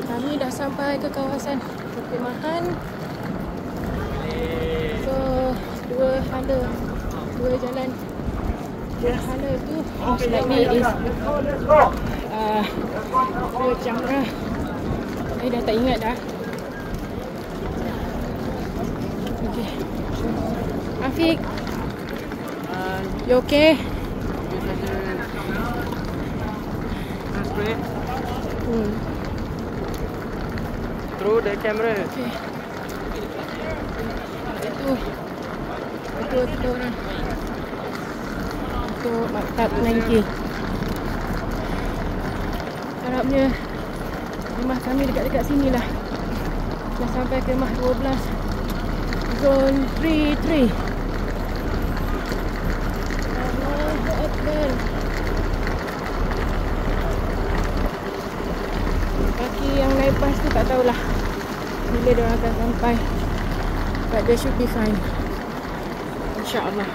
Kami dah sampai ke kawasan perkhemahan. So, dua jalan. Dua hala tu most likely is dua Jamrah. Saya dah tak ingat dah. Okay. Afiq, you okay? Through the camera. Okay. Itu orang untuk maktab 9K. Harapnya rumah kami dekat-dekat sini lah. Dah sampai ke rumah 12 Zone 33. Allahu Akbar. Kaki yang naik bas tu tak tahulah bila dia akan sampai, but they should be fine, InsyaAllah.